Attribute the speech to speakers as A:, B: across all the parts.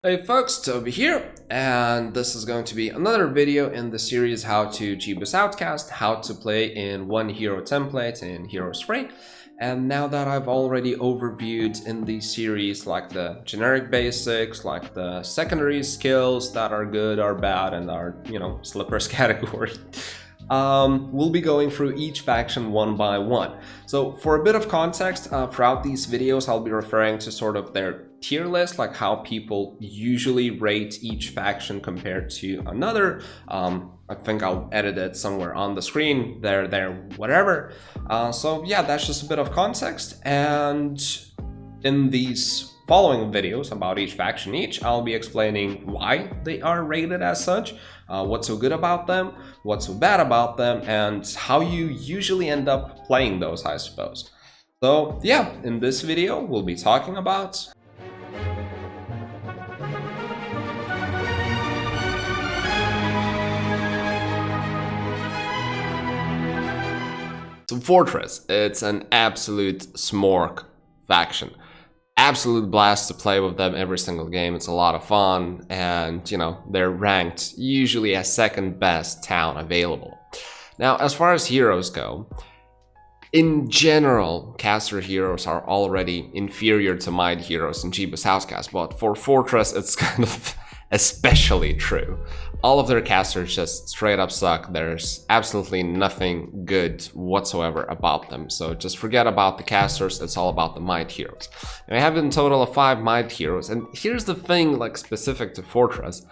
A: Hey folks, Toby here, and this is going to be another video in the series how to Jebus Outcast, how to play in one hero template in Heroes Free. And now that I've already overviewed in these series like the generic basics, like the secondary skills that are good or bad and are, slippers category, we'll be going through each faction one by one. So for a bit of context, throughout these videos, I'll be referring to sort of their tier list, like how people usually rate each faction compared to another. I think I'll edit it somewhere on the screen, there, whatever. So yeah, that's just a bit of context. And in these following videos about each faction I'll be explaining why they are rated as such, what's so good about them, what's so bad about them, and how you usually end up playing those, I suppose. So yeah, in this video we'll be talking about So Fortress, it's an absolute smork faction. Absolute blast to play with them every single game. It's a lot of fun, and they're ranked usually as second best town available. Now, as far as heroes go, in general, caster heroes are already inferior to might heroes in Jebus Outcast, but for Fortress, it's kind of especially true. All of their casters just straight up suck. There's absolutely nothing good whatsoever about them. So just forget about the casters, it's all about the might heroes. And I have in total of 5 might heroes, and here's the thing, like specific to Fortress.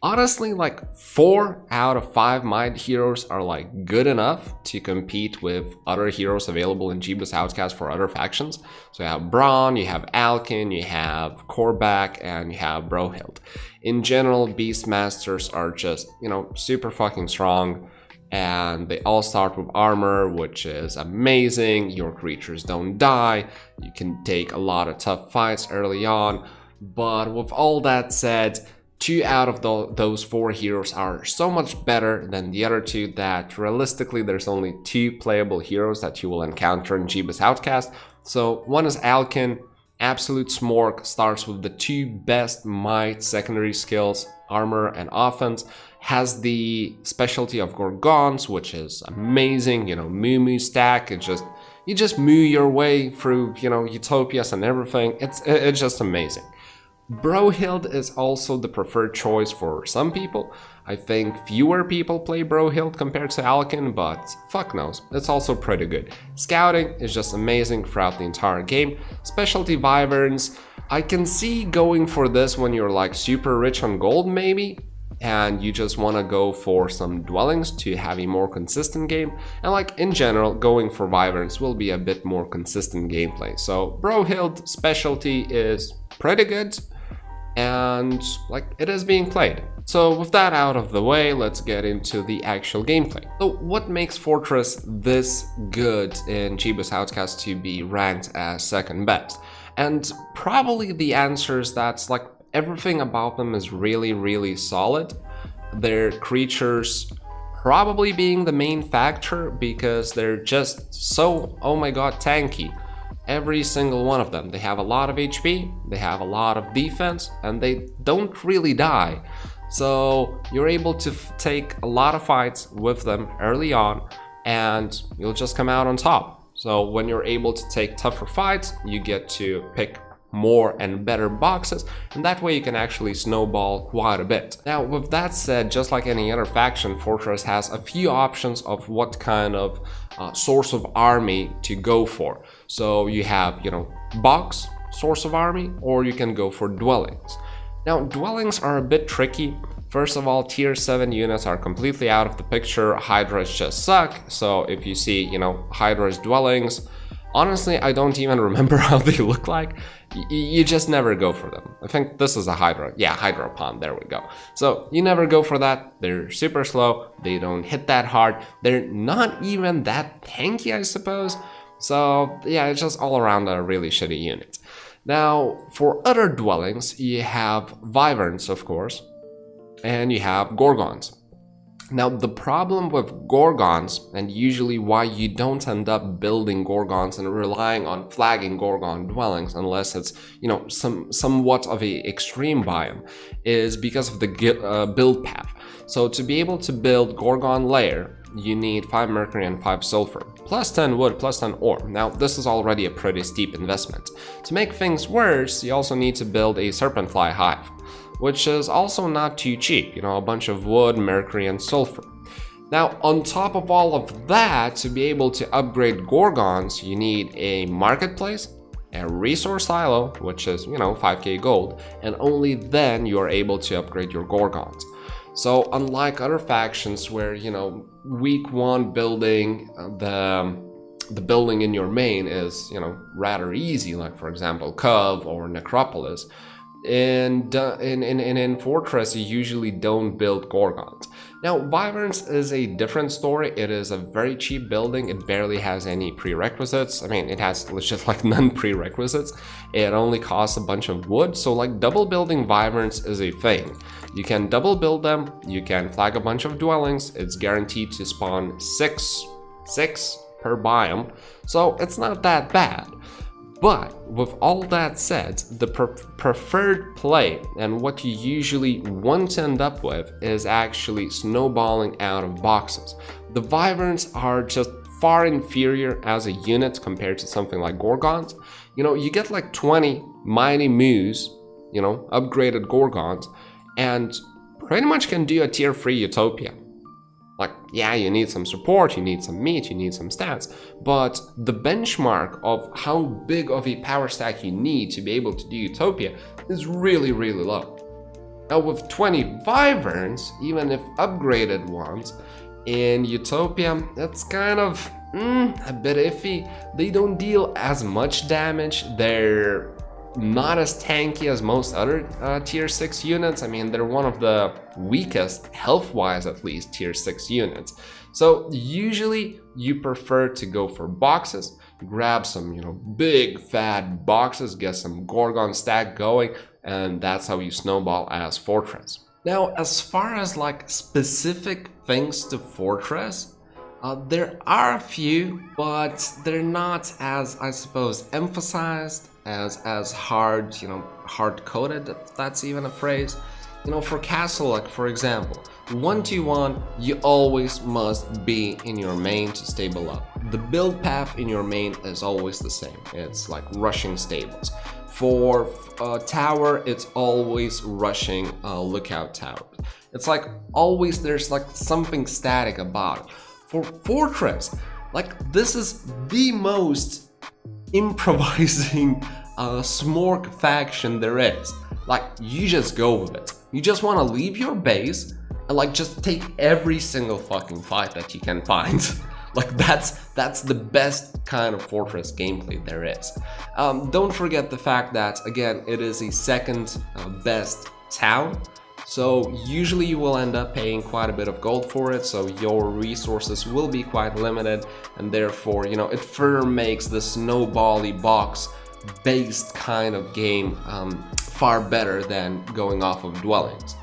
A: Honestly, like 4 out of 5 might heroes are like good enough to compete with other heroes available in Jebus Outcast for other factions. So you have Braun, you have Alkin, you have Korvac, and you have Brohild. In general, Beastmasters are just, super fucking strong, and they all start with armor, which is amazing. Your creatures don't die. You can take a lot of tough fights early on. But with all that said, 2 out of those 4 heroes are so much better than the other 2 that realistically there's only 2 playable heroes that you will encounter in Jebus Outcast. So one is Alkin. Absolute smork, starts with the 2 best might secondary skills, armor and offense, has the specialty of Gorgons, which is amazing, moo stack. You just moo your way through, utopias and everything. It's just amazing. Brohild is also the preferred choice for some people. I think fewer people play Brohild compared to Alkin, but fuck knows, it's also pretty good. Scouting is just amazing throughout the entire game. Specialty Wyverns, I can see going for this when you're like super rich on gold maybe, and you just want to go for some dwellings to have a more consistent game, and like in general going for Wyverns will be a bit more consistent gameplay. So Brohild specialty is pretty good, and like it is being played. So with that out of the way, let's get into the actual gameplay. So what makes Fortress this good in Jebus Outcast to be ranked as second best? And probably the answer is that like everything about them is really solid. Their creatures probably being the main factor because they're just so, oh my god, tanky. Every single one of them. They have a lot of HP, they have a lot of defense, and they don't really die. So you're able to take a lot of fights with them early on, and you'll just come out on top. So when you're able to take tougher fights, you get to pick more and better boxes, and that way you can actually snowball quite a bit. Now with that said, just like any other faction, Fortress has a few options of what kind of source of army to go for. So you have, box source of army, or you can go for dwellings. Now dwellings are a bit tricky. First of all, tier 7 units are completely out of the picture. Hydras just suck. So if you see, Hydra's dwellings, honestly, I don't even remember how they look like. You just never go for them. I think this is a Hydra. Yeah, Hydra Pond, there we go. So you never go for that. They're super slow. They don't hit that hard. They're not even that tanky, I suppose. So yeah, it's just all around a really shitty unit. Now, for other dwellings, you have Wyverns, of course, and you have Gorgons. Now, the problem with Gorgons, and usually why you don't end up building Gorgons and relying on flagging Gorgon dwellings unless it's, somewhat of a extreme biome, is because of the build path. So to be able to build Gorgon lair, you need 5 mercury and 5 sulfur, plus 10 wood, plus 10 ore. Now, this is already a pretty steep investment. To make things worse, you also need to build a serpentfly hive, which is also not too cheap, a bunch of wood, mercury, and sulfur. Now, on top of all of that, to be able to upgrade Gorgons, you need a marketplace, a resource silo, which is, 5k gold, and only then you are able to upgrade your Gorgons. So, unlike other factions where, week 1 building the building in your main is, rather easy, like for example, Cove or Necropolis, in Fortress, you usually don't build Gorgons. Now, Wyverns is a different story. It is a very cheap building. It barely has any prerequisites. I mean, it has legit like none prerequisites. It only costs a bunch of wood. So like double building Wyverns is a thing. You can double build them. You can flag a bunch of dwellings. It's guaranteed to spawn six per biome. So it's not that bad. But with all that said, the preferred play and what you usually want to end up with is actually snowballing out of boxes. The Wyverns are just far inferior as a unit compared to something like Gorgons. You get like 20 Mighty Moos, upgraded Gorgons, and pretty much can do a tier 3 Utopia. Like, yeah, you need some support, you need some meat, you need some stats, but the benchmark of how big of a power stack you need to be able to do Utopia is really, really low. Now, with 20 Wyverns, even if upgraded ones, in Utopia, it's kind of a bit iffy. They don't deal as much damage, they're not as tanky as most other tier 6 units. I mean, they're one of the weakest, health-wise at least, tier 6 units. So usually you prefer to go for boxes, grab some, big fat boxes, get some Gorgon stack going, and that's how you snowball as Fortress. Now, as far as like specific things to Fortress, there are a few, but they're not as, I suppose, emphasized, as hard, hard-coded, if that's even a phrase. For castle, like for example, 1-2-1, you always must be in your main to stable up. The build path in your main is always the same. It's like rushing stables. For tower, it's always rushing lookout tower. It's like always there's like something static about it. For Fortress, like this is the most improvising smork faction there is. Like, you just go with it. You just want to leave your base and like just take every single fucking fight that you can find. Like that's the best kind of Fortress gameplay there is. Don't forget the fact that, again, it is a second best town. So usually you will end up paying quite a bit of gold for it, so your resources will be quite limited, and therefore, it further makes the snowbally box based kind of game far better than going off of dwellings.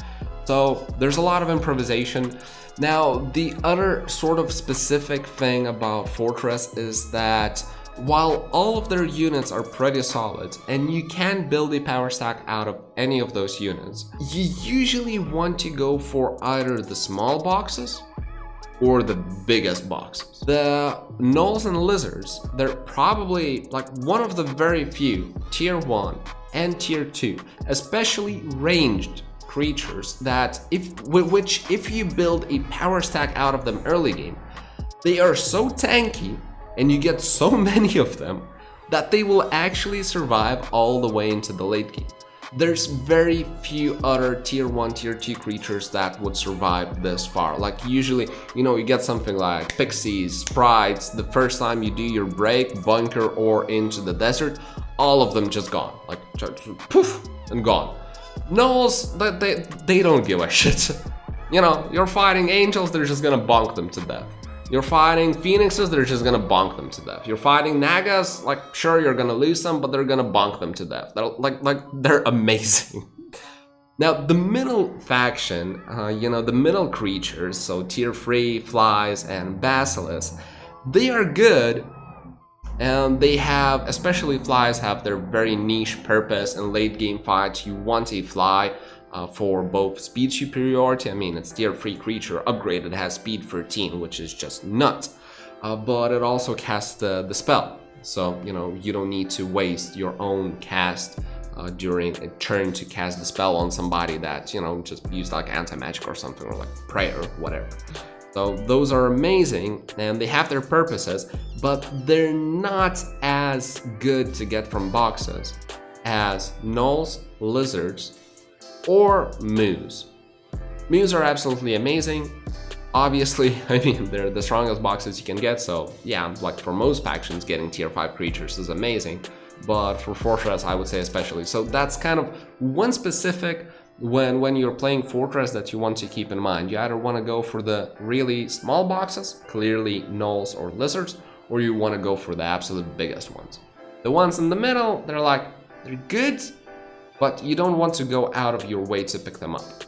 A: So there's a lot of improvisation. Now, the other sort of specific thing about Fortress is that while all of their units are pretty solid and you can build a power stack out of any of those units, you usually want to go for either the small boxes or the biggest boxes. The gnolls and lizards, they're probably like one of the very few tier 1 and tier 2, especially ranged creatures that if you build a power stack out of them early game, they are so tanky and you get so many of them that they will actually survive all the way into the late game. There's very few other tier 1, tier 2 creatures that would survive this far. Like usually, you get something like pixies, sprites, the first time you do your break, bunker, or into the desert, all of them just gone. Like, poof, and gone. Gnolls, they don't give a shit. You're fighting angels, they're just gonna bonk them to death. You're fighting phoenixes, they're just gonna bonk them to death. You're fighting nagas, like sure you're gonna lose them, but they're gonna bonk them to death. They're amazing. Now, the middle faction, the middle creatures, so tier 3 flies and basilisks, they are good, and they have, especially flies, have their very niche purpose. In late game fights, you want a fly for both speed superiority. I mean, it's tier 3 creature upgraded, has speed 13, which is just nuts. But it also casts the spell, so you don't need to waste your own cast during a turn to cast the spell on somebody that just use like anti-magic or something, or like prayer or whatever. So those are amazing, and they have their purposes, but they're not as good to get from boxes as gnolls, lizards, or moos. Moos are absolutely amazing. Obviously, I mean, they're the strongest boxes you can get, so yeah, like for most factions, getting tier 5 creatures is amazing, but for Fortress, I would say especially. So that's kind of one specific when you're playing Fortress that you want to keep in mind. You either want to go for the really small boxes, clearly gnolls or lizards, or you want to go for the absolute biggest ones. The ones in the middle, they're good, but you don't want to go out of your way to pick them up.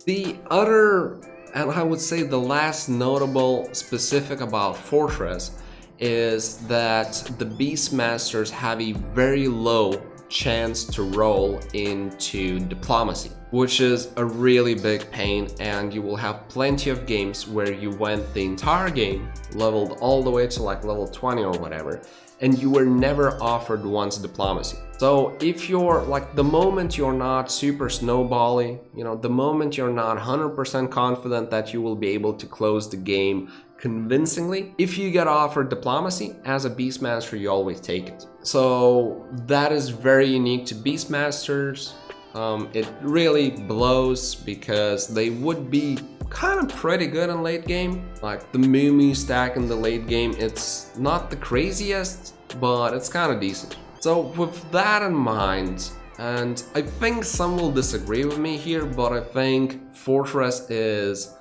A: The other, and I would say the last notable specific about Fortress, is that the Beastmasters have a very low chance to roll into diplomacy, which is a really big pain, and you will have plenty of games where you went the entire game leveled all the way to like level 20 or whatever, and you were never offered once diplomacy. So if you're like, the moment you're not super snowbally, the moment you're not 100% confident that you will be able to close the game convincingly, if you get offered diplomacy as a Beastmaster, you always take it. So that is very unique to Beastmasters. It really blows because they would be kind of pretty good in late game. Like the Moo stack in the late game, it's not the craziest, but it's kind of decent. So with that in mind, and I think some will disagree with me here, but I think Fortress is,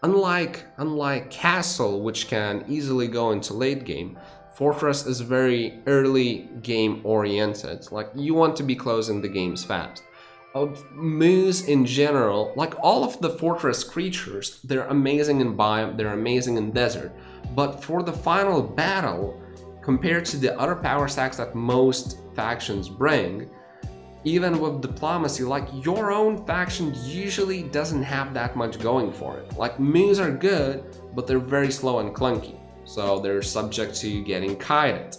A: unlike Castle, which can easily go into late game, Fortress is very early game oriented. Like, you want to be closing the games fast. Moos in general, like all of the Fortress creatures, they're amazing in biome, they're amazing in desert, but for the final battle, compared to the other power stacks that most factions bring, even with diplomacy, like your own faction usually doesn't have that much going for it. Like moos are good, but they're very slow and clunky, so they're subject to getting kited.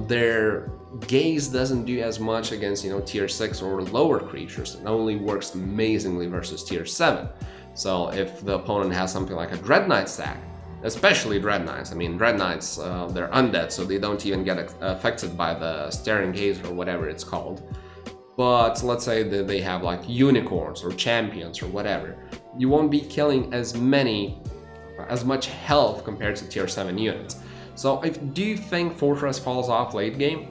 A: Their gaze doesn't do as much against tier 6 or lower creatures. It only works amazingly versus tier 7. So if the opponent has something like a Dread Knight stack, especially Dread Knights, I mean Dread Knights, they're undead, so they don't even get affected by the Staring Gaze or whatever it's called. But let's say that they have like unicorns or champions or whatever, you won't be killing as much health compared to tier 7 units. So I do think Fortress falls off late game,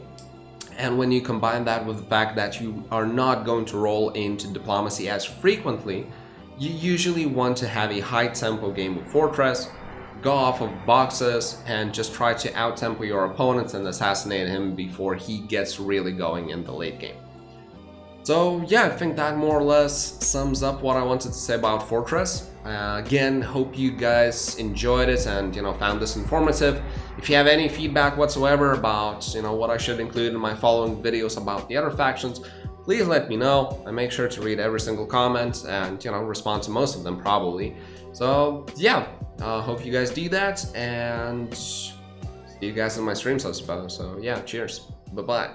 A: and when you combine that with the fact that you are not going to roll into diplomacy as frequently, you usually want to have a high tempo game with Fortress, go off of boxes, and just try to out-tempo your opponents and assassinate him before he gets really going in the late game. So yeah, I think that more or less sums up what I wanted to say about Fortress. Again, hope you guys enjoyed it and found this informative. If you have any feedback whatsoever about what I should include in my following videos about the other factions, please let me know. I make sure to read every single comment and respond to most of them probably. So yeah, hope you guys do that, and see you guys in my streams I suppose. So yeah, cheers, bye bye.